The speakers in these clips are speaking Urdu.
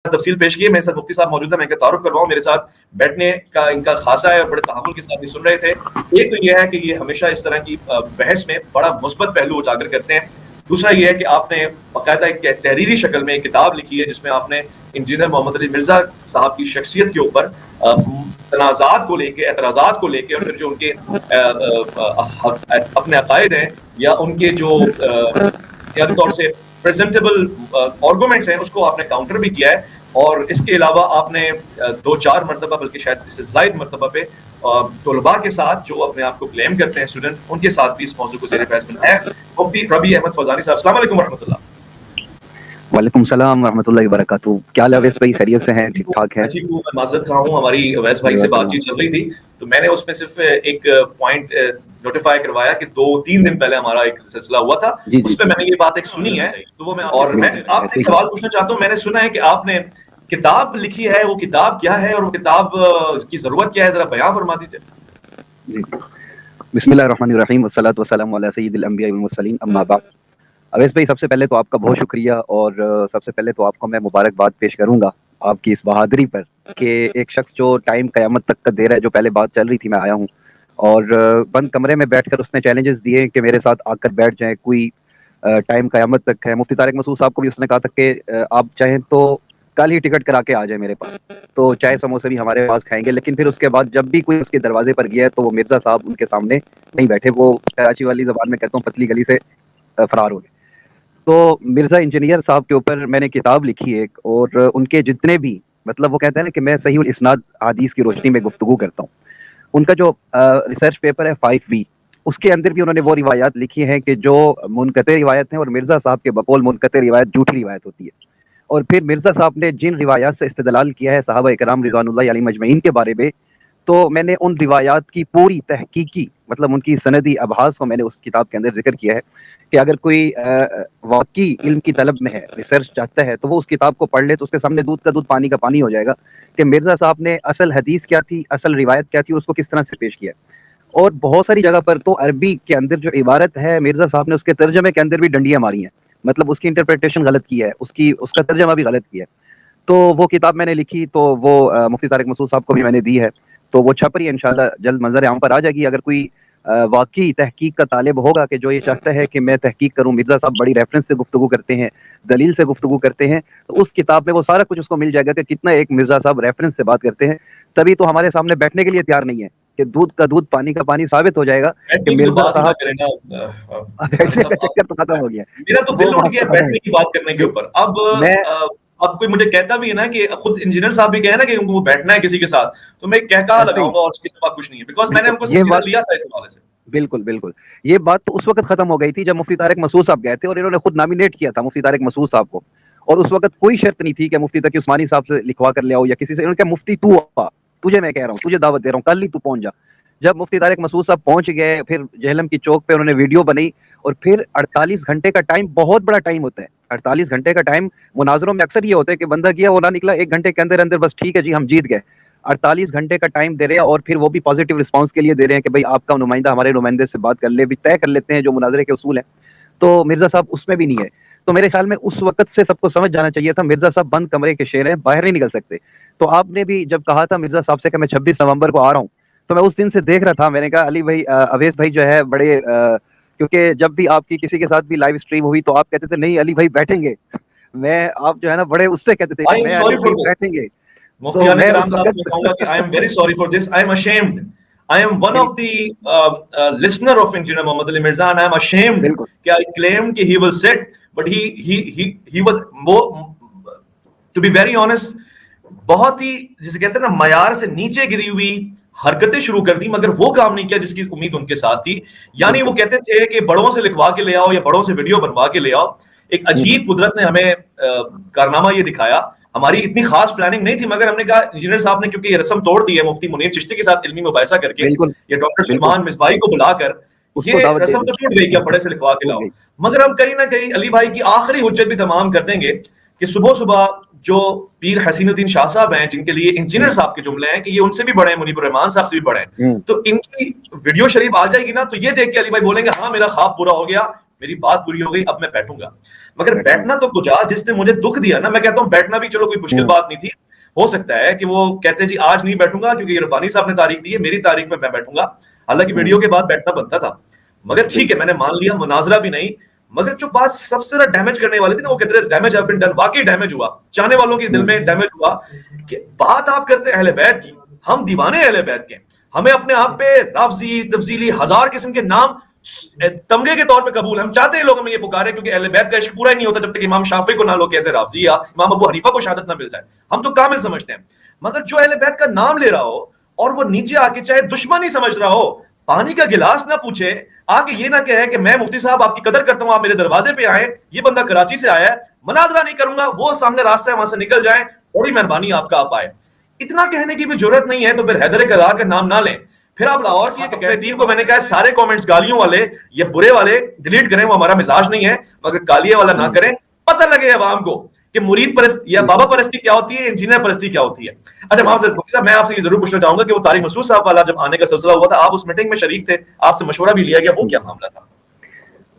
تفصیل پیش کی ہے. میرے ساتھ مفتی صاحب موجود ہیں, میں ان کا تعارف کرواؤں. میرے ساتھ بیٹھنے کا ان کا خاصا ہے, بڑے تحمل کے ساتھ یہ سن رہے تھے. ایک تو یہ ہے کہ یہ ہمیشہ اس طرح کی بحث میں بڑا مثبت پہلو اجاگر کرتے ہیں. دوسرا یہ ہے کہ آپ نے باقاعدہ ایک تحریری شکل میں ایک کتاب لکھی ہے جس میں آپ نے انجینئر محمد علی مرزا صاحب کی شخصیت کے اوپر تنازعات کو لے کے, اعتراضات کو لے کے, اور پھر جو ان کے اپنے عقائد ہیں یا ان کے جو بنیادی طور سے پریزنٹیبل آرگومنٹس ہیں اس کو آپ نے کاؤنٹر بھی کیا ہے. اور اس کے علاوہ آپ نے 2-4 مرتبہ بلکہ شاید اس سے زائد مرتبہ پہ طلباء کے ساتھ جو اپنے آپ کو کلیم کرتے ہیں اسٹوڈنٹ, ان کے ساتھ بھی اس موضوع کو زیر بحث بنایا ہے. مفتی ربیع احمد فضانی صاحب, السلام علیکم ورحمۃ اللہ. وعلیکم السلام ورحمۃ اللہ وبرکاتہ. کیا حال ہے اویس بھائی, خیریت سے ہیں؟ ٹھیک ٹھاک ہے. جی میں معذرت خواہ ہوں, ہماری اویس بھائی سے بات چیت چل رہی تھی تو میں نے اس میں صرف ایک پوائنٹ نوٹیفائی کروایا کہ 2-3 دن پہلے ہمارا ایک سلسلہ ہوا تھا, اس پہ میں نے یہ بات ایک سنی ہے تو وہ اور میں آپ سے سوال پوچھنا چاہتا ہوں. میں نے سنا ہے کہ آپ نے کتاب لکھی ہے, وہ کتاب کیا ہے اور وہ کتاب کی ضرورت کیا ہے, ذرا بیان فرما دیجیے. بسم اللہ الرحمن الرحیم والصلاۃ والسلام علی سید الانبیاء والمرسلین, اما بعد. اویس بھائی سب سے پہلے تو آپ کا بہت شکریہ, اور سب سے پہلے تو آپ کو میں مبارکباد پیش کروں گا آپ کی اس بہادری پر کہ ایک شخص جو ٹائم قیامت تک کا دے رہا ہے. جو پہلے بات چل رہی تھی, میں آیا ہوں اور بند کمرے میں بیٹھ کر اس نے چیلنجز دیے کہ میرے ساتھ آ کر بیٹھ جائیں, کوئی ٹائم قیامت تک ہے. مفتی طارق مسعود صاحب کو بھی اس نے کہا تھا کہ آپ چاہیں تو کل ہی ٹکٹ کرا کے آ جائیں میرے پاس, تو چائے سموسے بھی ہمارے پاس کھائیں گے. لیکن پھر اس کے بعد جب بھی کوئی اس کے دروازے پر گیا ہے تو وہ مرزا صاحب ان کے سامنے نہیں بیٹھے, وہ کراچی والی زبان میں کہتا ہوں پتلی گلی سے فرار ہو گئے. تو مرزا انجینئر صاحب کے اوپر میں نے کتاب لکھی ہے, اور ان کے جتنے بھی مطلب وہ کہتے ہیں نا کہ میں صحیح الاسناد حدیث کی روشنی میں گفتگو کرتا ہوں. ان کا جو ریسرچ پیپر ہے 5B, اس کے اندر بھی انہوں نے وہ روایات لکھی ہیں کہ جو منقطع روایت ہیں, اور مرزا صاحب کے بقول منقطع روایت جھوٹی روایت ہوتی ہے. اور پھر مرزا صاحب نے جن روایات سے استدلال کیا ہے صحابہ اکرام رضوان اللہ علیہم اجمعین کے بارے میں, تو میں نے ان روایات کی پوری تحقیقی مطلب ان کی سندی ابحاث کو میں نے اس کتاب کے اندر ذکر کیا ہے کہ اگر کوئی واقعی علم کی طلب میں ہے, ریسرچ چاہتا ہے, تو وہ اس کتاب کو پڑھ لے تو اس کے سامنے دودھ کا دودھ پانی کا پانی ہو جائے گا کہ مرزا صاحب نے اصل حدیث کیا تھی, اصل روایت کیا تھی, اس کو کس طرح سے پیش کیا. اور بہت ساری جگہ پر تو عربی کے اندر جو عبارت ہے مرزا صاحب نے اس کے ترجمے کے اندر بھی ڈنڈیاں ماری ہیں, مطلب اس کی انٹرپریٹیشن غلط کی ہے, اس کا ترجمہ بھی غلط کیا ہے. تو وہ کتاب میں نے لکھی تو وہ مفتی طارق مسعود صاحب کو بھی میں نے دی ہے, تو وہ چھپ رہی ہے, انشاءاللہ جلد منظر عام پر آ جائے گی. اگر کوئی واقعی تحقیق کا طالب ہوگا کہ جو یہ چاہتا ہے کہ میں تحقیق کروں, مرزا صاحب بڑی ریفرنس سے گفتگو کرتے ہیں, دلیل سے گفتگو کرتے ہیں, تو اس کتاب میں وہ سارا کچھ اس کو مل جائے گا کہ کتنا ایک مرزا صاحب ریفرنس سے بات کرتے ہیں. تبھی تو ہمارے سامنے بیٹھنے کے لیے تیار نہیں ہے کہ دودھ کا دودھ پانی کا پانی ثابت ہو جائے گا کہ مرزا صاحب بیٹھنے کا چکر تو ختم ہو گیا. میرا تو دل اٹھ گیا بیٹھنے کی بات کرنے کے اوپر. اب کوئی مجھے کہتا بھی ہے نا کہ خود انجینئر صاحب بھی کہے نا کہ ان کو بیٹھنا ہے کسی کے ساتھ, تو میں کہا لگاؤں گا اور اس کے سوا کچھ نہیں ہے, بیکاز میں نے ان کو سمجھا لیا تھا اس حوالے سے. بالکل بالکل, یہ بات تو اس وقت ختم ہو گئی تھی جب مفتی طارق مسعود صاحب گئے تھے, اور انہوں نے خود نامینیٹ کیا تھا مفتی طارق مسعود صاحب کو, اور اس وقت کوئی شرط نہیں تھی کہ مفتی تقی عثمانی صاحب سے لکھوا کر لے آؤ یا کسی سے. انہوں نے کہا مفتی تو آ, تجھے میں کہہ رہا ہوں, تجھے دعوت دے رہا ہوں, کل ہی تو پہنچ جا. جب مفتی طارق مسعود صاحب پہنچ گئے, پھر جہلم کی چوک پہ انہوں نے ویڈیو بنائی, اور پھر 48 گھنٹے کا ٹائم بہت بڑا ٹائم ہوتا ہے. 48 گھنٹے کا ٹائم مناظروں میں اکثر یہ ہوتا ہے کہ بندہ گیا وہ نہ نکلا, 1 گھنٹے کے اندر اندر بس ٹھیک ہے جی ہم جیت گئے. 48 گھنٹے کا ٹائم دے رہے ہیں, اور پھر وہ بھی پازیٹیو رسپانس کے لیے دے رہے ہیں کہ بھائی آپ کا نمائندہ ہمارے نمائندے سے بات کر لے, بھی طے کر لیتے ہیں جو مناظرے کے اصول ہیں. تو مرزا صاحب اس میں بھی نہیں ہے. تو میرے خیال میں اس وقت سے سب کو سمجھ جانا چاہیے تھا مرزا صاحب بند کمرے کے شیر ہیں, باہر نہیں نکل سکتے. تو آپ نے بھی جب کہا تھا مرزا صاحب سے کہ میں 26 نومبر کو آ رہا ہوں, تو میں اس دن سے دیکھ رہا تھا, میں نے کہا علی بھائی اویس بھائی جو ہے بڑے کیونکہ جب بھی آپ کی کسی کے ساتھ بھی لائیو اسٹریم ہوئی تو آپ کہتے تھے نہیں علی بھائی بیٹھیں گے, میں آپ جو ہے نا بڑے اس سے کہتے تھے کہ میں علی بھائی بیٹھیں گے. مفتی علی کرام صاحب کو کہوں گا کہ I am very sorry for this. I am ashamed. I am one of the listener of Engineer Muhammad Ali Mirza, and I am ashamed کہ I claimed کہ he will sit, but he was more, to be very honest, بہت ہی جسے کہتے ہیں نا معیار سے نیچے گری ہوئی حرکتیں شروع کر دی, مگر وہ کام نہیں کیا جس کی امید ان کے ساتھ تھی. یعنی وہ کہتے تھے کہ بڑوں سے لکھوا کے لے آؤ یا بڑوں سے ویڈیو بنوا کے لے آؤ. ایک عجیب قدرت نے ہمیں کارنامہ یہ دکھایا. ہماری اتنی خاص پلاننگ نہیں تھی, مگر ہم نے کہا انجینئر صاحب نے کیونکہ یہ رسم توڑ دی ہے مفتی منیر چشتی کے ساتھ علمی مباحثہ کر کے, یا ڈاکٹر سلمان مصباحی کو بلا کر, یہ رسم تو ٹوٹ گئی کہ بڑے سے لکھوا کے لاؤ. مگر ہم کہیں نہ کہیں علی بھائی کی آخری حجت بھی تمام کر دیں گے کہ صبح صبح جو پیر حسین الدین شاہ صاحب ہیں, جن کے لیے انجینئر صاحب کے جملے ہیں کہ یہ ان سے بھی بڑے ہیں, منیب الرحمان صاحب سے بھی بڑے ہیں, تو ان کی ویڈیو شریف آ جائے گی نا, تو یہ دیکھ کے علی بھائی بولیں گے ہاں میرا خواب پورا ہو گیا, میری بات پوری ہو گئی, اب میں بیٹھوں گا. مگر بیٹھنا تو کچھ جس نے مجھے دکھ دیا نا, میں کہتا ہوں بیٹھنا بھی چلو کوئی مشکل بات نہیں تھی. ہو سکتا ہے کہ وہ کہتے جی آج نہیں بیٹھوں گا کیونکہ ربانی صاحب نے تاریخ دی ہے, میری تاریخ میں میں بیٹھوں گا. حالانکہ ویڈیو کے بعد بیٹھنا بنتا تھا, مگر ٹھیک ہے میں نے مان لیا, مناظرہ بھی نہیں. مگر جو بات سب سے زیادہ ڈیمیج کرنے والی تھی نا, وہ کہتے ہیں ڈیمیج ہیو بین ڈن, واقعی ڈیمیج ہوا, چاہنے والوں کے دل میں ڈیمیج ہوا کہ بات آپ کرتے اہل بیت کی, ہم دیوانے اہل بیت کے, ہمیں اپنے آپ پہ رافضی تفضیلی ہزار قسم کے نام تمغے کے طور پہ قبول, ہم چاہتے ہیں لوگ ہمیں یہ پکارے, کیونکہ اہل بیت کا عشق پورا ہی نہیں ہوتا جب تک امام شافعی کو نہ لوگ کہتے ہیں رافضی یا امام ابو حنیفہ کو شہادت نہ مل جائے, ہم تو کامل سمجھتے ہیں. مگر جو اہل بیت کا نام لے رہا ہو اور وہ نیچے آ کے چاہے دشمن ہی سمجھ رہا ہو, پانی کا گلاس نہ پوچھے, آ کے یہ نہ کہے کہ میں مفتی صاحب آپ کی قدر کرتا ہوں, آپ میرے دروازے پہ آئے, یہ بندہ کراچی سے آیا ہے, مناظرہ نہیں کروں گا, وہ سامنے راستہ ہے وہاں سے نکل جائیں, بڑی مہربانی آپ کا آپ آئے. اتنا کہنے کی بھی ضرورت نہیں ہے, تو پھر حیدر کرار کا نام نہ لیں. پھر آپ لاہور کی ٹیم کو میں نے کہا سارے کامنٹس گالیوں والے یا برے والے ڈیلیٹ کریں, وہ ہمارا مزاج نہیں ہے, مگر گالیے والا نہ کریں, پتہ لگے عوام کو کہ مرید پرست یا بابا پرستی کیا ہوتی ہے, انجینئر پرستی کیا ہوتی ہے. اچھا میں آپ سے یہ ضرور پوچھنا چاہوں گا کہ وہ طارق مسعود صاحب والا جب آنے کا سلسلہ ہوا تھا, آپ اس میٹنگ میں شریک تھے, آپ سے مشورہ بھی لیا گیا, وہ کیا معاملہ تھا؟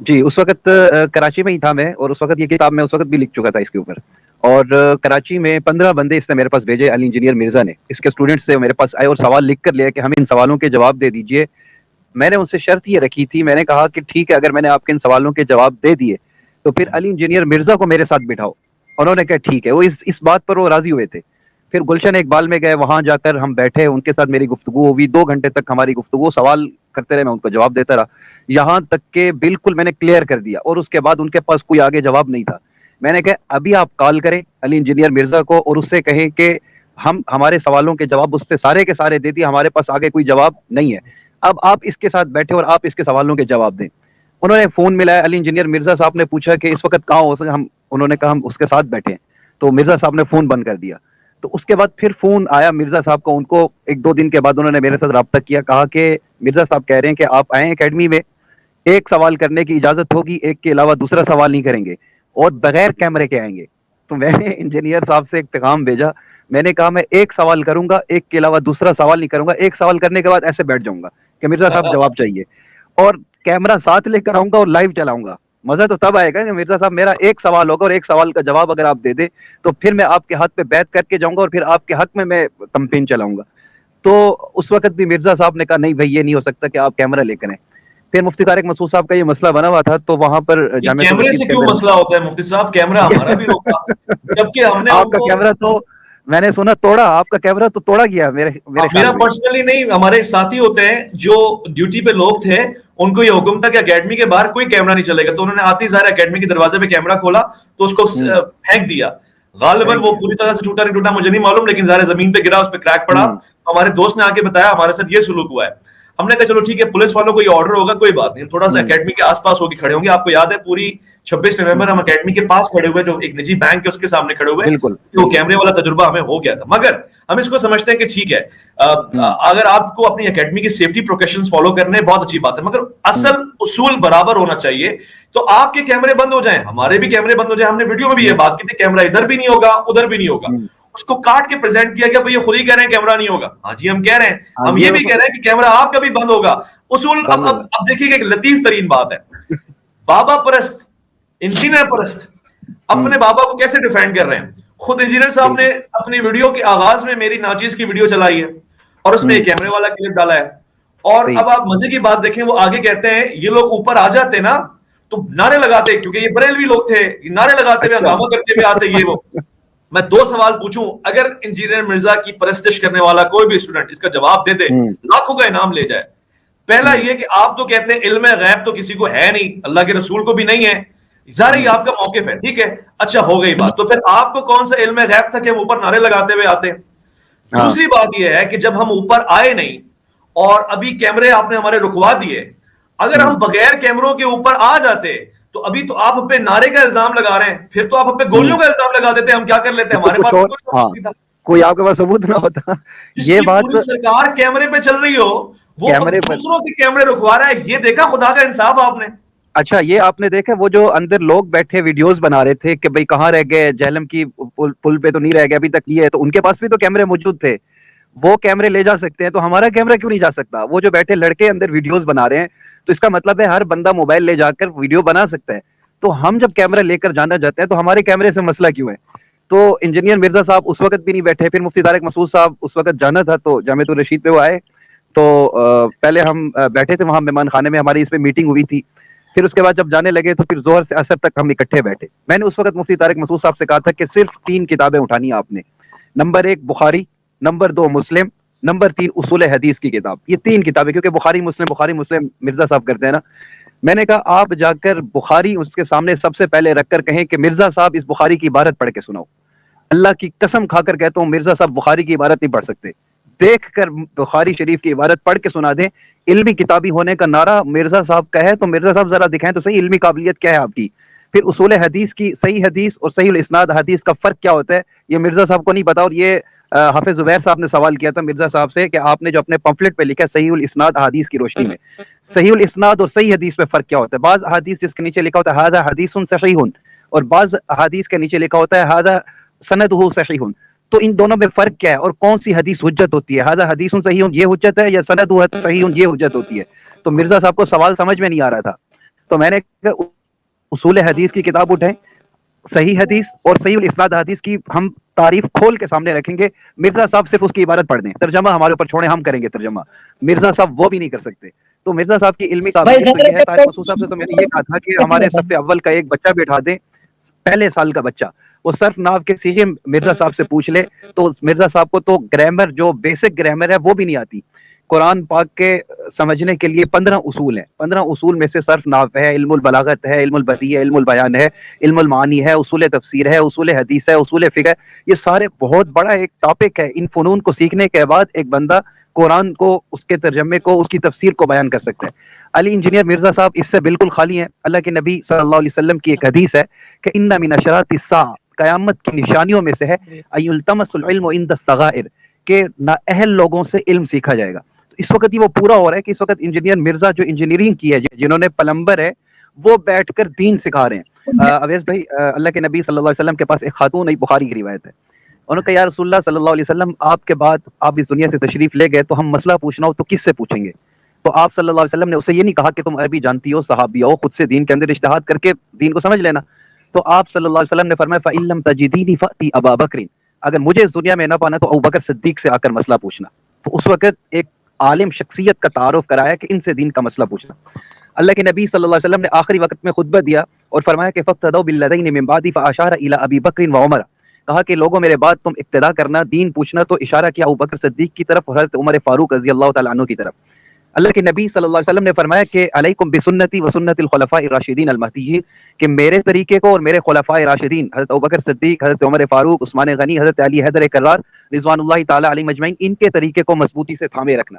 جی اس وقت کراچی میں ہی تھا میں, اور اس وقت یہ کتاب میں اس وقت بھی لکھ چکا تھا اس کے اوپر. اور کراچی میں 15 بندے اس نے میرے پاس بھیجے, علی انجینئر مرزا نے, اس کے اسٹوڈنٹس سے میرے پاس آئے اور سوال لکھ کر لیا کہ ہمیں ان سوالوں کے جواب دے دیجئے. میں نے ان سے شرط یہ رکھی تھی, میں نے کہا کہ ٹھیک ہے اگر میں نے آپ کے ان سوالوں کے جواب دے دیے تو پھر علی انجینئر مرزا کو میرے ساتھ بٹھاؤ. انہوں نے کہا ٹھیک ہے, وہ اس بات پر وہ راضی ہوئے تھے. پھر گلشن اقبال میں گئے, وہاں جا کر ہم بیٹھے, ان کے ساتھ میری گفتگو ہوئی, 2 گھنٹے تک ہماری گفتگو, سوال کرتے رہے, میں ان کو جواب دیتا رہا, یہاں تک کہ بالکل میں نے کلیئر کر دیا. اور اس کے بعد ان کے پاس کوئی آگے جواب نہیں تھا. میں نے کہا ابھی آپ کال کریں علی انجینئر مرزا کو اور اس سے کہیں کہ ہمارے سوالوں کے جواب اس سے سارے کے سارے دے دیے, ہمارے پاس آگے کوئی جواب نہیں ہے, اب آپ اس کے ساتھ بیٹھے اور آپ اس کے سوالوں کے جواب دیں. انہوں نے فون ملایا, علی انجینئر مرزا صاحب نے پوچھا کہ اس وقت کہاں ہو, انہوں نے کہا ہم اس کے ساتھ بیٹھے ہیں. تو مرزا صاحب نے فون بند کر دیا. تو اس کے بعد پھر فون آیا مرزا صاحب کو, ان کو 1-2 دن کے بعد انہوں نے میرے ساتھ رابطہ کیا, کہا کہ مرزا صاحب کہہ رہے ہیں کہ آپ آئیں اکیڈمی میں, ایک سوال کرنے کی اجازت ہوگی, ایک کے علاوہ دوسرا سوال نہیں کریں گے, اور بغیر کیمرے کے آئیں گے. تو میں نے انجینئر صاحب سے ایک پیغام بھیجا, میں نے کہا میں ایک سوال کروں گا, ایک کے علاوہ دوسرا سوال نہیں کروں گا, ایک سوال کرنے کے بعد ایسے بیٹھ جاؤں گا کہ مرزا صاحب جواب چاہیے, اور کیمرہ ساتھ لے کر آؤں گا اور لائیو چلاؤں گا. مزہ تو تب آئے گا کہ مرزا صاحب میرا ایک سوال ہوگا اور ایک سوال کا جواب اگر آپ دے دیں تو پھر میں آپ کے ہاتھ پہ بیعت کر کے جاؤں گا اور پھر آپ کے حق میں کمپین چلاؤں گا. تو اس وقت بھی مرزا صاحب نے کہا نہیں بھائی یہ نہیں ہو سکتا کہ آپ کیمرہ لے کر آئیں. پھر مفتی طارق مسعود صاحب کا یہ مسئلہ بنا ہوا تھا, تو وہاں پر کیمرے سے کیوں مسئلہ ہوتا ہے مفتی صاحب؟ کیمرہ ہمارا بھی روکا, جبکہ ہم نے آپ کا کیمرہ تو میں نے سنا توڑا, آپ کا کیمرہ تو توڑا گیا. میرا پرسنلی نہیں, ہمارے ساتھی ہوتے ہیں جو ڈیوٹی پہ لوگ تھے, ان کو یہ حکم تھا کہ اکیڈمی کے باہر کوئی کیمرہ نہیں چلے گا, تو انہوں نے آتی ظاہر اکیڈمی کے دروازے پہ کیمرہ کھولا تو اس کو پھینک دیا. غالباً وہ پوری طرح سے ٹوٹا نہیں ٹوٹا مجھے نہیں معلوم, لیکن ظاہر زمین پہ گرا, اس پہ کریک پڑا. ہمارے دوست نے آ کے بتایا ہمارے ساتھ یہ سلوک ہوا ہے. ہم نے کہا چلو ٹھیک ہے, پولیس والوں کو یہ آرڈر ہوگا, کوئی بات نہیں, تھوڑا سا اکیڈمی کے آس پاس ہو کے کھڑے ہوں گے. آپ کو یاد ہے پوری 26 نومبر ہم اکیڈمی کے پاس کھڑے ہوئے, جو ایک نجی بینک ہے اس کے سامنے کھڑے ہوئے, وہ کیمرے والا تجربہ ہمیں ہو گیا تھا. مگر ہم اس کو سمجھتے ہیں کہ ٹھیک ہے, اگر آپ کو اپنی اکیڈمی کی سیفٹی پریکاشنز فالو کرنے بہت اچھی بات ہے, مگر اصل اصول برابر ہونا چاہیے. تو آپ کے کیمرے بند ہو جائیں, ہمارے بھی کیمرے بند ہو جائیں. ہم نے ویڈیو میں بھی یہ بات کی تھی, کیمرہ ادھر بھی نہیں ہوگا ادھر بھی نہیں ہوگا. اس کو کاٹ کے پریزنٹ کیا گیا, بھئی یہ خود ہی کہہ رہے ہیں کیمرہ نہیں ہوگا. ہاں جی ہم کہہ رہے ہیں, ہم یہ بھی کہہ رہے ہیں کہ کیمرہ آپ کا بھی بند ہوگا. اصول اب دیکھیے کہ ایک لطیف ترین بات ہے, بابا پرست, انجینئر پرست اپنے بابا کو کیسے ڈیفینڈ کر رہے ہیں. خود انجینئر صاحب نے اپنی ویڈیو کے آغاز میں میری ناچیز کی ویڈیو چلائی ہے اور اس میں ایک کیمرے والا کلپ ڈالا ہے. اور اب آپ مزے کی بات دیکھیں, وہ آگے کہتے ہیں یہ لوگ اوپر آ جاتے نا تو نعرے لگاتے, کیونکہ یہ بریلوی لوگ تھے, نعرے لگاتے ہوئے ہنگامہ کرتے ہوئے آتے یہ وہ. میں 2 سوال پوچھوں, اگر انجینئر مرزا کی پرستش کرنے والا کوئی بھی اسٹوڈنٹ اس کا جواب دے دے, لاکھوں کا انعام لے جائے. پہلا یہ کہ آپ تو کہتے ہیں علم غیب تو کسی کو ہے نہیں, اللہ کے رسول کو بھی نہیں ہے, ظاہر یہ آپ کا موقف ہے, ٹھیک ہے, اچھا ہو گئی بات. تو پھر آپ کو کون سا علم غیب تھا کہ ہم اوپر نعرے لگاتے ہوئے آتے. دوسری بات یہ ہے کہ جب ہم اوپر آئے نہیں اور ابھی کیمرے آپ نے ہمارے رکوا دیے, اگر ہم بغیر کیمروں کے اوپر آ جاتے تو ابھی تو آپ پہ نعرے کا الزام لگا رہے ہیں, پھر تو آپ پہ گولیوں کا الزام لگا دیتے, ہم کیا کر لیتے, ہمارے پاس کوئی آپ کے پاس ثبوت نہ ہوتا. یہ بات پوری سرکار کیمرے پہ چل رہی ہو, وہ دوسروں کے کیمرے رکھوا رہا ہے, یہ دیکھا خدا کا انصاف آپ نے. اچھا یہ آپ نے دیکھا وہ جو اندر لوگ بیٹھے ویڈیوز بنا رہے تھے کہ بھئی کہاں رہ گئے, جہلم کی پل پہ تو نہیں رہ گئے ابھی تک, یہ ہے تو ان کے پاس بھی تو کیمرے موجود تھے, وہ کیمرے لے جا سکتے ہیں, تو ہمارا کیمرہ کیوں نہیں جا سکتا؟ وہ جو بیٹھے لڑکے اندر ویڈیوز بنا رہے ہیں تو اس کا مطلب ہے ہر بندہ موبائل لے جا کر ویڈیو بنا سکتا ہے. تو ہم جب کیمرہ لے کر جانا چاہتے ہیں تو ہمارے کیمرے سے مسئلہ کیوں ہے؟ تو انجینئر مرزا صاحب اس وقت بھی نہیں بیٹھے. پھر مفتی طارق مسعود صاحب اس وقت جانا تھا تو جامعۃ الرشید پہ وہ آئے. تو پہلے ہم بیٹھے تھے وہاں مہمان خانے میں, ہماری اس پہ میٹنگ ہوئی تھی. پھر اس کے بعد جب جانے لگے تو پھر ظہر سے عصر تک ہم اکٹھے بیٹھے. میں نے اس وقت مفتی طارق مسعود صاحب سے کہا تھا کہ صرف 3 کتابیں اٹھانی ہیں آپ نے. نمبر 1 بخاری, نمبر 2 مسلم, نمبر 3 اصول حدیث کی کتاب. یہ 3 کتابیں, کیونکہ بخاری مسلم مرزا صاحب کرتے ہیں نا. میں نے کہا آپ جا کر بخاری اس کے سامنے سب سے پہلے رکھ کر کہیں کہ مرزا صاحب اس بخاری کی عبارت پڑھ کے سناؤ. اللہ کی قسم کھا کر کہتا ہوں مرزا صاحب بخاری کی عبارت نہیں پڑھ سکتے. دیکھ کر بخاری شریف کی عبارت پڑھ کے سنا دیں. علمی کتابی ہونے کا نعرہ مرزا صاحب کا ہے, تو مرزا صاحب ذرا دکھائیں تو صحیح علمی قابلیت کیا ہے آپ کی. پھر اصول حدیث کی صحیح حدیث اور صحیح الاسناد حدیث کا فرق کیا ہوتا ہے یہ مرزا صاحب کو نہیں پتا. اور یہ حافظ زبیر صاحب نے سوال کیا تھا مرزا صاحب سے کہ آپ نے جو اپنے پمفلٹ پہ لکھا ہے صحیح الاسناد حدیث کی روشنی میں, صحیح الاسناد اور صحیح حدیث میں فرق کیا ہوتا ہے. بعض حدیث جس کے نیچے لکھا ہوتا ہے ھذا حدیث صحیح, اور بعض حدیث کے نیچے لکھا ہوتا ہے ھذا سندہ صحیح. تو ان دونوں میں فرق کیا ہے اور کون سی حدیث حجت ہوتی ہے؟ ھذا حدیث صحیح یہ حجت ہے یا سندہ صحیح یہ حجت ہوتی ہے؟ تو مرزا صاحب کو سوال سمجھ میں نہیں آ رہا تھا. تو میں نے کہا اصول حدیث کی کتاب اٹھائیں, صحیح حدیث اور صحیح الاسناد حدیث کی ہم تعریف کھول کے سامنے رکھیں گے. مرزا صاحب صرف اس کی عبارت پڑھ دیں, ترجمہ ہمارے اوپر چھوڑیں, ہم کریں گے ترجمہ. مرزا صاحب وہ بھی نہیں کر سکتے. تو مرزا صاحب کی علمی قابلیت تو یہ ہے. طارق مسعود صاحب سے تو میں نے یہ کہا تھا کہ ہمارے صف اول کا ایک بچہ بٹھا دیں, پہلے سال کا بچہ, وہ صرف ناو کے صیغے مرزا صاحب سے پوچھ لے. تو مرزا صاحب کو تو گرامر, جو بیسک گرامر ہے وہ بھی نہیں آتی. قرآن پاک کے سمجھنے کے لیے 15 اصول ہیں. 15 اصول میں سے صرف نحو ہے, علم البلاغت ہے, علم البدیع ہے, علم البیان ہے, علم المعانی ہے, اصول تفسیر ہے, اصول حدیث ہے, اصول فقہ ہے. یہ سارے بہت بڑا ایک ٹاپک ہے. ان فنون کو سیکھنے کے بعد ایک بندہ قرآن کو, اس کے ترجمے کو, اس کی تفسیر کو بیان کر سکتا ہے. علی انجینئر مرزا صاحب اس سے بالکل خالی ہیں. اللہ کے نبی صلی اللہ علیہ وسلم کی ایک حدیث ہے کہ ان من اشراط الساعہ, قیامت کی نشانیوں میں سے ہے ایلتمس العلم عند الصغائر, کہ نااہل لوگوں سے علم سیکھا جائے گا. اس وقت یہ وہ پورا ہو رہا ہے کہ اس وقت انجینئر مرزا جو انجینئرنگ کی ہے, جنہوں نے پلمبر ہے, وہ بیٹھ کر دین سکھا رہے ہیں. اویس بھائی, اللہ کے نبی صلی اللہ علیہ وسلم کے پاس ایک خاتون ہے, بخاری کی روایت ہے, انہوں نے کہا یا رسول اللہ صلی اللہ علیہ وسلم آپ کے بعد آپ اس دنیا سے تشریف لے گئے, تو ہم مسئلہ پوچھنا ہو تو کس سے پوچھیں گے؟ تو آپ صلی اللہ علیہ وسلم نے اسے یہ نہیں کہا کہ تم عربی جانتی ہو, صحابی ہو, خود سے دین کے اندر اجتہاد کر کے دین کو سمجھ لینا. تو آپ صلی اللہ علیہ وسلم نے فرمایا فَإِن لَمْ تَجِدِينِي فَأْتِ أَبَا بَكْرٍ, اگر مجھے اس دنیا میں نہ پانا تو ابوبکر صدیق سے آ کر مسئلہ پوچھنا. تو اس وقت ایک عالم شخصیت کا تعارف کرایا کہ ان سے دین کا مسئلہ پوچھنا. اللہ کے نبی صلی اللہ علیہ وسلم نے آخری وقت میں خطبہ دیا اور فرمایا کہ فَاقْتَدَوْا بِالَّذَيْنِ مِن بَعْدِي فَأَشَارَ إِلَىٰ أَبِي بَكْرٍ وَعُمَرَ, کہا کہ لوگوں میرے بعد تم اقتدا کرنا, دین پوچھنا, تو اشارہ کیا ابوبکر صدیق کی طرف اور حضرت عمر فاروق رضی اللہ تعالیٰ عنہ کی طرف. اللہ کے نبی صلی اللہ علیہ وسلم نے فرمایا کہ علیکم بسنتی وسنت الخلفاء الراشدین المہدیین, کہ میرے طریقے کو اور میرے خلفاء راشدین حضرت ابوبکر صدیق, حضرت عمر فاروق, عثمان غنی, حضرت علی حیدر کرار رضوان اللہ تعالی علیہ مجمعین, ان کے طریقے کو مضبوطی سے تھامے رکھنا.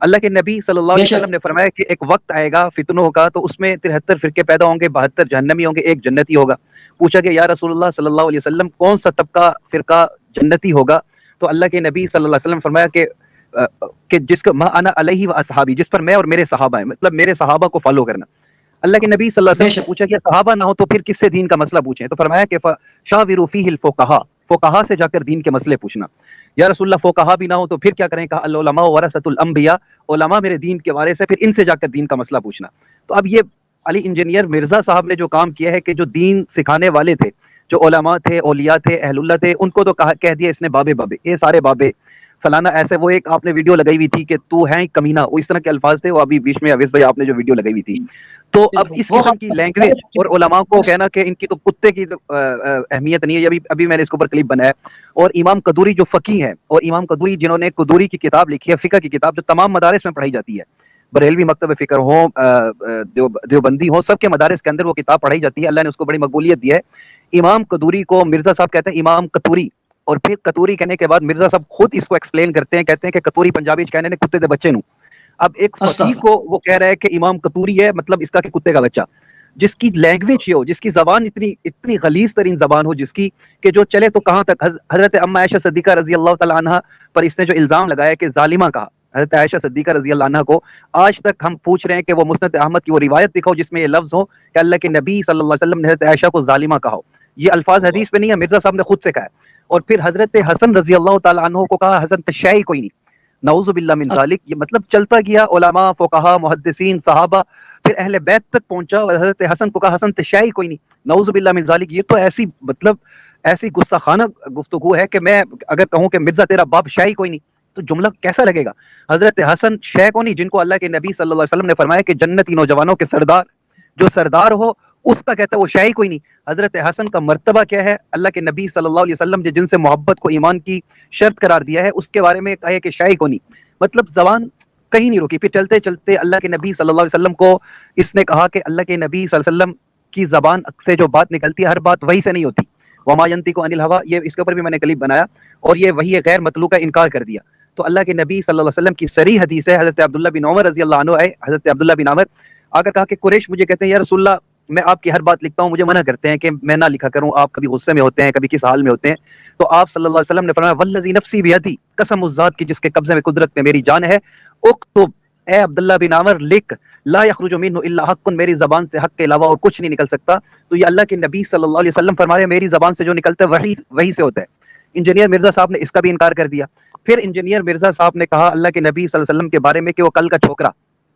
اللہ کے نبی صلی اللہ علیہ وسلم نے فرمایا کہ ایک وقت آئے گا فتنوں کا, تو اس میں 73 فرقے پیدا ہوں گے, 72 جہنمی ہوں گے, 1 جنتی ہوگا. پوچھا کہ یا رسول اللہ صلی اللہ علیہ وسلم کون سا طبقہ فرقہ جنتی ہوگا؟ تو اللہ کے نبی صلی اللہ علیہ وسلم فرمایا کہ جس کا ما انا علیہ و اصحابی, جس پر میں اور میرے صحابہ ہیں, مطلب میرے صحابہ کو فالو کرنا. اللہ کے نبی صلی اللہ علیہ وسلم سے پوچھا کہ صحابہ نہ ہو تو پھر کس سے دین کا مسئلہ پوچھیں؟ تو فرمایا کہ شاوروا فیہ الفقہاء, فقہاء سے جا کر دین کے مسئلے پوچھنا. یا رسول اللہ فقہاء بھی نہ ہو تو پھر کیا کریں؟ کہا العلماء ورثۃ الانبیاء, علماء میرے دین کے وارث ہیں, پھر ان سے جا کر دین کا مسئلہ پوچھنا. تو اب یہ علی انجینئر مرزا صاحب نے جو کام کیا ہے کہ جو دین سکھانے والے تھے, جو علماء تھے, اولیاء تھے, اہل اللہ تھے, ان کو تو کہہ دیا اس نے بابے بابے, یہ سارے بابے فلانا ایسے. وہ ایک آپ نے ویڈیو لگائی ہوئی تھی کہ تو ہے کمینہ, وہ اس طرح کے الفاظ تھے, وہ ابھی بیچ میں اویس بھائی آپ نے جو ویڈیو لگائی ہوئی تھی. تو اب اس قسم کی لینگویج اور علماء کو کہنا کہ ان کی تو کتے کی اہمیت نہیں ہے, ابھی میں نے اس کے اوپر کلپ بنایا. اور امام قدوری جو فقیہ ہیں, اور امام قدوری جنہوں نے قدوری کی کتاب لکھی ہے, فقہ کی کتاب, جو تمام مدارس میں پڑھائی جاتی ہے, بریلوی مکتب فکر ہوں, دیوبندی ہوں, سب کے مدارس کے اندر وہ کتاب پڑھائی جاتی ہے. اللہ نے اس کو بڑی مقبولیت دی ہے. امام قدوری کو مرزا صاحب کہتے ہیں امام قطوری, اور پھر قطوری کہنے کے بعد مرزا صاحب خود اس کو ایکسپلین کرتے ہیں, کہتے ہیں کہ قطوری پنجابی کہنے نے کتے دے بچے نو. اب ایک فقیہ کو وہ کہہ رہا ہے کہ امام قطوری ہے, مطلب اس کا کہ کتے کا بچہ, جس کی لینگویج یہ ہو, جس کی زبان اتنی غلیظ ترین زبان ہو, جس کی کہ جو چلے تو کہاں تک. حضرت ام عائشہ صدیقہ رضی اللہ تعالی عنہا پر اس نے جو الزام لگایا کہ ظالمہ کہا, حضرت عائشہ صدیقہ رضی اللہ عنہا کو آج تک ہم پوچھ رہے ہیں کہ وہ مسند احمد کی وہ روایت دکھاؤ جس میں یہ لفظ ہو کہ اللہ کے نبی صلی اللہ علیہ وسلم نے حضرت عائشہ کو ظالمہ کہا ہو. یہ الفاظ حدیث پہ نہیں ہے, مرزا صاحب نے خود سے کہا ہے. اور پھر حضرت حسن رضی اللہ تعالی عنہ کو کہا حسن تشیعی کوئی نہیں, نعوذ باللہ من ذالک. یہ مطلب چلتا گیا، علماء، فقہا، محدثین، صحابہ، پھر اہل بیت تک پہنچا اور حضرت حسن کو کہا حسن تشیعی کوئی نہیں. نعوذ باللہ من ذالک. یہ تو ایسی مطلب ایسی غصہ خانہ گفتگو ہے کہ میں اگر کہوں کہ مرزا تیرا باپ شیعی کوئی نہیں تو جملہ کیسا لگے گا. حضرت حسن شیعہ کو نہیں، جن کو اللہ کے نبی صلی اللہ علیہ وسلم نے فرمایا کہ جنتی نوجوانوں کے سردار جو سردار ہو اس کا کہتا ہے وہ شیعی کوئی نہیں. حضرت حسن کا مرتبہ کیا ہے؟ اللہ کے نبی صلی اللہ علیہ وسلم جن سے محبت کو ایمان کی شرط قرار دیا ہے اس کے بارے میں کہا کہ شیعی کو نہیں. مطلب زبان کہیں نہیں روکی. پھر چلتے چلتے اللہ کے نبی صلی اللہ علیہ وسلم کو اس نے کہا کہ اللہ کے نبی صلی اللہ علیہ وسلم کی زبان سے جو بات نکلتی ہے ہر بات وہی سے نہیں ہوتی. وما ينطق عن الهوى، یہ اس کے اوپر بھی میں نے کلپ بنایا اور یہ وہی غیر مطلوع کا انکار کر دیا. تو اللہ کے نبی صلی اللہ علیہ وسلم کی صریح حدیث ہے، حضرت عبداللہ بن عمر رضی اللہ عنہ ہے. حضرت عبداللہ بن عمر آ کر کہا کہ قریش مجھے کہتے ہیں یا رسول اللہ میں آپ کی ہر بات لکھتا ہوں، مجھے منع کرتے ہیں کہ میں نہ لکھا کروں، آپ کبھی غصے میں ہوتے ہیں، کبھی کس حال میں ہوتے ہیں. تو آپ صلی اللہ علیہ وسلم نے فرمایا والذی نفسی بیدی، قسم اس ذات کی جس کے قبضے میں قدرت میں میری جان ہے، اکتب اے عبداللہ بن عمر لکھ، لا یخرج منہ الا حق، میری زبان سے حق کے علاوہ اور کچھ نہیں نکل سکتا. تو یہ اللہ کے نبی صلی اللہ علیہ وسلم فرمایا میری زبان سے جو نکلتا ہے وہی سے ہوتا ہے. انجینئر مرزا صاحب نے اس کا بھی انکار کر دیا. پھر انجینئر مرزا صاحب نے کہا اللہ کے نبی صلی اللہ علیہ وسلم کے بارے میں کہ وہ کل کا چھوکرا،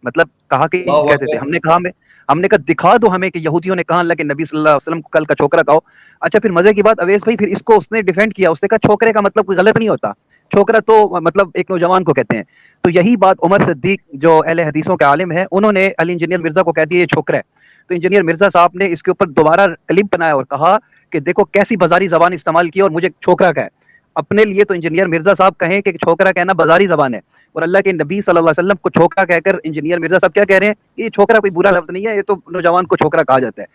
مطلب کہا کہ کہتے تھے. ہم نے کہا دکھا دو ہمیں کہ یہودیوں نے کہا اللہ کے نبی صلی اللہ علیہ وسلم کو کل کا چھوکرا کہو. اچھا پھر مزے کی بات اویس بھائی، پھر اس کو اس نے ڈیفینڈ کیا، اس نے کہا چھوکرے کا مطلب کوئی غلط نہیں ہوتا، چھوکرا تو مطلب ایک نوجوان کو کہتے ہیں. تو یہی بات عمر صدیق جو اہل حدیثوں کے عالم ہیں انہوں نے علی انجینئر مرزا کو کہہ دیا یہ چھوکرا ہے. تو انجینئر مرزا صاحب نے اس کے اوپر دوبارہ کلپ بنایا اور کہا کہ دیکھو کیسی بازاری زبان استعمال کی اور مجھے چھوکرا کا ہے. اپنے لیے تو انجینئر مرزا صاحب کہیں کہ چھوکرا کہنا بازاری زبان ہے، اور اللہ کے نبی صلی اللہ علیہ وسلم کو چھوکرا کہہ کر انجینئر مرزا صاحب کیا کہہ رہے ہیں؟ یہ چھوکرا کوئی برا لفظ نہیں ہے، یہ تو نوجوان کو چھوکرا کہا جاتا ہے.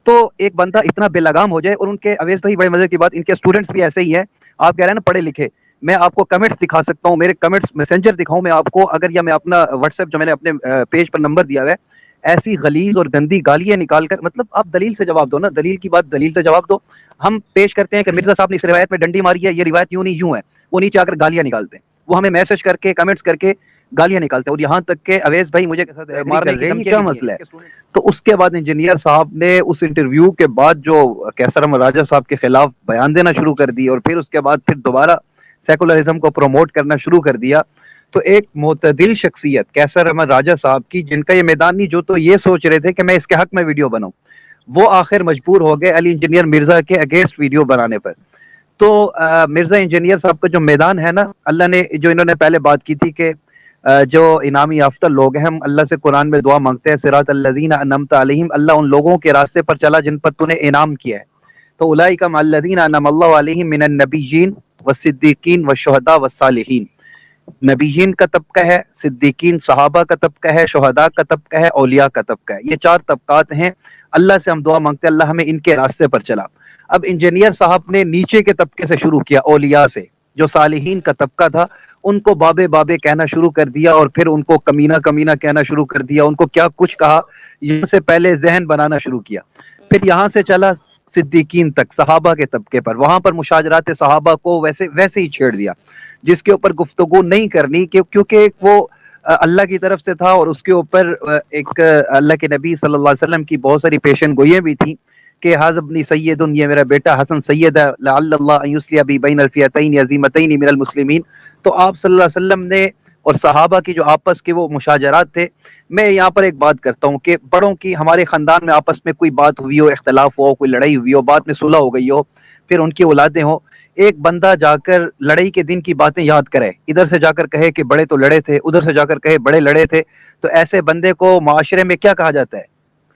تو ایک بندہ اتنا بے لگام ہو جائے. اور ان کے اویس بھائی بڑے مزے کی بات، ان کے اسٹوڈنٹس بھی ایسے ہی ہیں. آپ کہہ رہے ہیں نا پڑھے لکھے، میں آپ کو کمنٹس دکھا سکتا ہوں، میرے کمنٹس میسنجر دکھاؤں میں آپ کو، اگر یا میں اپنا واٹس ایپ جو میں نے اپنے پیج پر نمبر دیا ہوا ہے، ایسی غلیظ اور گندی گالیاں نکال کر، مطلب آپ دلیل سے جواب دو نا، دلیل کی بات دلیل سے جواب دو. ہم پیش کرتے ہیں کہ مرزا صاحب نے اس روایت میں ڈنڈی ماری ہے، یہ روایت یوں نہیں یوں ہے، وہ نیچے آ کر گالیاں نکالتے ہیں، وہ ہمیں میسج کر کے کمنٹس کر کے گالیاں نکالتے ہیں. اور یہاں تک کہ اویس بھائی مجھے مارنے کی کیا مسئلہ ہے. تو اس کے بعد انجینئر صاحب نے اس انٹرویو کے بعد جو کیسر احمد راجہ صاحب کے خلاف بیان دینا شروع کر دی، اور پھر اس کے بعد پھر دوبارہ سیکولرزم کو پروموٹ کرنا شروع کر دیا. تو ایک معتدل شخصیت کیسر احمد راجہ صاحب کی، جن کا یہ میدان نہیں، جو تو یہ سوچ رہے تھے کہ میں اس کے حق میں ویڈیو بناؤں، وہ آخر مجبور ہو گئے علی انجینئر مرزا کے اگینسٹ ویڈیو بنانے پر. تو مرزا انجینئر صاحب کا جو میدان ہے نا، اللہ نے جو انہوں نے پہلے بات کی تھی کہ جو انعامی یافتہ لوگ ہیں، ہم اللہ سے قرآن میں دعا مانگتے ہیں صراط الذین انعمت علیہم، اللہ ان لوگوں کے راستے پر چلا جن پر تو نے انعام کیا ہے. تو اولئک مع الذین انعم اللہ علیہم من النبیین والصدیقین والشہداء والصالحین. نبیین کا طبقہ ہے، صدیقین صحابہ کا طبقہ ہے، شہداء کا طبقہ ہے، اولیاء کا طبقہ ہے. یہ چار طبقات ہیں. اللہ سے ہم دعا مانگتے ہیں اللہ ہمیں ان کے راستے پر چلا. اب انجینئر صاحب نے نیچے کے طبقے سے شروع کیا، اولیاء سے، جو صالحین کا طبقہ تھا ان کو بابے بابے کہنا شروع کر دیا، اور پھر ان کو کمینہ کمینہ کہنا شروع کر دیا، ان کو کیا کچھ کہا، یہاں سے پہلے ذہن بنانا شروع کیا. پھر یہاں سے چلا صدیقین تک، صحابہ کے طبقے پر، وہاں پر مشاجرات صحابہ کو ویسے ہی چھیڑ دیا، جس کے اوپر گفتگو نہیں کرنی کیونکہ وہ اللہ کی طرف سے تھا، اور اس کے اوپر ایک اللہ کے نبی صلی اللہ علیہ وسلم کی بہت ساری پیشن گوئیاں بھی تھیں کہ حاذ ابنی سید، یہ میرا بیٹا حسن سید ہے، لعل اللہ ان یصلح بی بین الفئتین عظیمتین من المسلمین. تو آپ صلی اللہ علیہ وسلم نے اور صحابہ کی جو آپس کے وہ مشاجرات تھے، میں یہاں پر ایک بات کرتا ہوں کہ بڑوں کی ہمارے خاندان میں آپس میں کوئی بات ہوئی ہو، اختلاف ہو، کوئی لڑائی ہوئی ہو، بعد میں صلح ہو گئی ہو، پھر ان کی اولادیں ہوں، ایک بندہ جا کر لڑائی کے دن کی باتیں یاد کرے، ادھر سے جا کر کہے کہ بڑے تو لڑے تھے، ادھر سے جا کر کہے بڑے لڑے تھے، تو ایسے بندے کو معاشرے میں کیا کہا جاتا ہے؟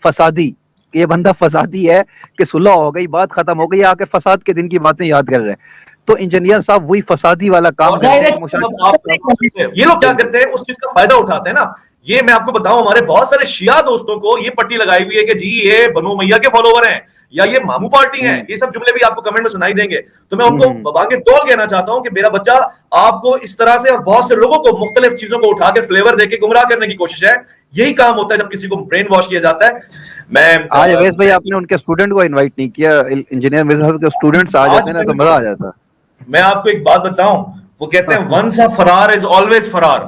فسادی. کہ یہ بندہ فسادی ہے، کہ صلح ہو گئی، بات ختم ہو گئی، آ کے فساد کے دن کی باتیں یاد کر رہے ہیں. تو انجینئر صاحب وہی فسادی والا کام یہ لوگ کیا کرتے ہیں، اس چیز کا فائدہ اٹھاتے ہیں نا. یہ میں آپ کو بتاؤں، ہمارے بہت سارے شیعہ دوستوں کو یہ پٹی لگائی ہوئی ہے کہ جی یہ بنو امیہ کے فالوور ہیں یا یہ مامو پارٹی ہیں. یہ سب جملے بھی آپ کو کمنٹ میں سنائی دیں گے. تو میں ان کو باقی طول کہنا چاہتا ہوں کہ میرا بچہ آپ کو اس طرح سے اور بہت سے لوگوں کو مختلف چیزوں کو اٹھا کے فلیور دے کے گمراہ کرنے کی کوشش ہے. یہی کام ہوتا ہے جب کسی کو برین واش کیا جاتا ہے. میں آج اویس بھائی آپ نے ان کے اسٹوڈنٹ کو انوائٹ نہیں کیا، انجینئر مرزا صاحب کے اسٹوڈنٹس آ جاتے نا تو مزہ آ جاتا. میں آپ کو ایک بات بتاؤں، وہ کہتے ہیں ونس اے فرار از آلویز فرار.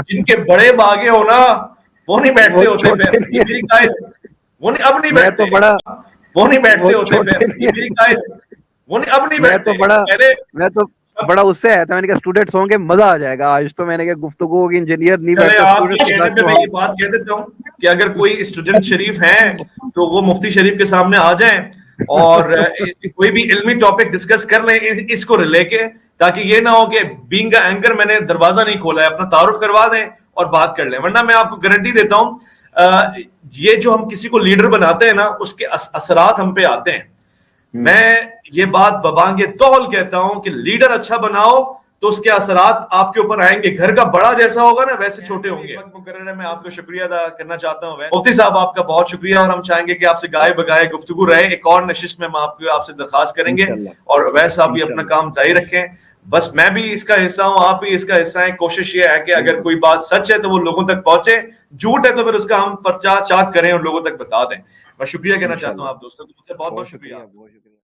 جن کے بڑے باغے ہو نا وہ نہیں بیٹھتے ہوتے پھر، وہ نہیں اب نہیں بیٹھتے، وہ نہیں بیٹھتے ہوتے پھر، وہ نہیں اب نہیں بیٹھتے. میں تو بڑا اس سے آیا تھا, میں نے کہا اسٹوڈنٹس ہوں گے مزہ آ جائے گا آج تو, میں نے کہا گفتگو ہوگی, انجینئر نہیں چلے بیٹھا آپ کے کہنے پہ میں یہ بات کہہ دیتا ہوں کہ اگر کوئی اسٹوڈنٹ شریف ہیں تو وہ مفتی شریف کے سامنے آ جائیں اور کوئی بھی علمی ٹاپک ڈسکس کر لیں اس کو لے کے, تاکہ یہ نہ ہو کہ بینگ اے اینکر میں نے دروازہ نہیں کھولا ہے, اپنا تعارف کروا دیں اور بات کر لیں. ورنہ میں آپ کو گارنٹی دیتا ہوں یہ جو ہم کسی کو لیڈر بناتے ہیں نا, اس کے اثرات ہم پہ آتے ہیں. میں یہ بات ببانگ طول کہتا ہوں کہ لیڈر اچھا بناؤ تو اس کے اثرات آپ کے اوپر آئیں گے. گھر کا بڑا جیسا ہوگا نا ویسے چھوٹے ہوں گے. مقرر ہے, میں آپ کو شکریہ ادا کرنا چاہتا ہوں. مفتی صاحب آپ کا بہت شکریہ, اور ہم چاہیں گے کہ آپ سے گائے بگائے گفتگو رہے. ایک اور نشست میں ہم آپ سے درخواست کریں گے, اور ویسے آپ بھی اپنا کام جاری رکھیں. بس میں بھی اس کا حصہ ہوں, آپ بھی اس کا حصہ ہیں. کوشش یہ ہے کہ اگر کوئی بات سچ ہے تو وہ لوگوں تک پہنچے, جھوٹ ہے تو پھر اس کا ہم پرچہ چاک کریں اور لوگوں تک بتا دیں. میں شکریہ کہنا چاہتا ہوں آپ دوستوں کو. بہت بہت شکریہ.